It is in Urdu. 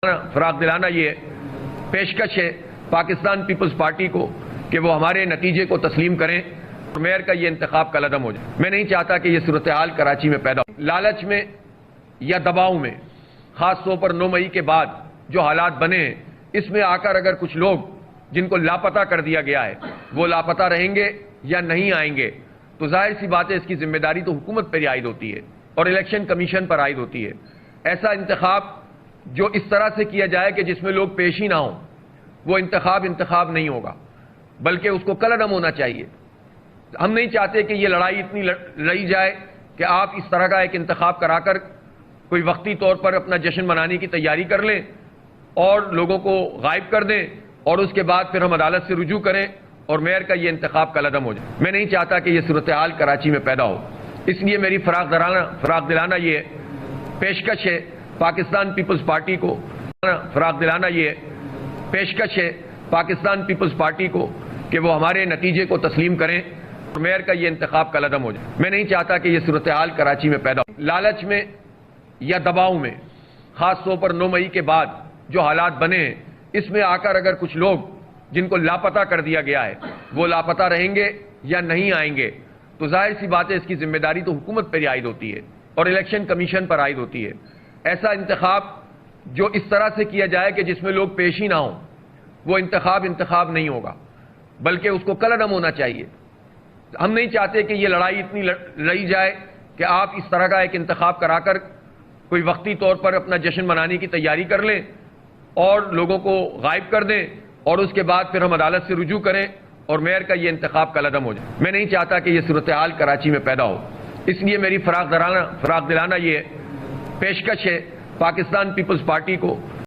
فراغ دلانا یہ پیشکش ہے پاکستان پیپلز پارٹی کو کہ وہ ہمارے نتیجے کو تسلیم کریں اور میئر کا یہ انتخاب کل عدم ہو جائے۔ میں نہیں چاہتا کہ یہ صورتحال کراچی میں پیدا ہو۔ لالچ میں یا دباؤ میں، خاص طور پر 9 مئی کے بعد جو حالات بنے ہیں، اس میں آ کر اگر کچھ لوگ جن کو لاپتہ کر دیا گیا ہے وہ لاپتہ رہیں گے یا نہیں آئیں گے، تو ظاہر سی بات ہے اس کی ذمہ داری تو حکومت پر عائد ہوتی ہے اور الیکشن کمیشن پر عائد ہوتی ہے۔ ایسا انتخاب جو اس طرح سے کیا جائے کہ جس میں لوگ پیش ہی نہ ہوں، وہ انتخاب نہیں ہوگا، بلکہ اس کو کل عدم ہونا چاہیے۔ ہم نہیں چاہتے کہ یہ لڑائی اتنی لڑی جائے کہ آپ اس طرح کا ایک انتخاب کرا کر کوئی وقتی طور پر اپنا جشن منانے کی تیاری کر لیں اور لوگوں کو غائب کر دیں اور اس کے بعد پھر ہم عدالت سے رجوع کریں اور میئر کا یہ انتخاب کل عدم ہو جائے۔ میں نہیں چاہتا کہ یہ صورتحال کراچی میں پیدا ہو، اس لیے میری فراغ دلانا یہ پیشکش ہے پاکستان پیپلز پارٹی کو پاکستان پیپلز پارٹی کو کہ وہ ہمارے نتیجے کو تسلیم کریں اور میئر کا یہ انتخاب کل عدم ہو جائے۔ میں نہیں چاہتا کہ یہ صورتحال کراچی میں پیدا ہو۔ لالچ میں یا دباؤ میں، خاص طور پر 9 مئی کے بعد جو حالات بنے ہیں، اس میں آ کر اگر کچھ لوگ جن کو لاپتہ کر دیا گیا ہے وہ لاپتہ رہیں گے یا نہیں آئیں گے، تو ظاہر سی بات ہے اس کی ذمہ داری تو حکومت پر عائد ہوتی ہے اور الیکشن کمیشن پر عائد ہوتی ہے۔ ایسا انتخاب جو اس طرح سے کیا جائے کہ جس میں لوگ پیش ہی نہ ہوں، وہ انتخاب نہیں ہوگا، بلکہ اس کو کل عدم ہونا چاہیے۔ ہم نہیں چاہتے کہ یہ لڑائی اتنی لڑی جائے کہ آپ اس طرح کا ایک انتخاب کرا کر کوئی وقتی طور پر اپنا جشن منانے کی تیاری کر لیں اور لوگوں کو غائب کر دیں اور اس کے بعد پھر ہم عدالت سے رجوع کریں اور میئر کا یہ انتخاب کل عدم ہو جائے۔ میں نہیں چاہتا کہ یہ صورتحال کراچی میں پیدا ہو، اس لیے میری فراغ دلانا یہ پیشکش ہے پاکستان پیپلز پارٹی کو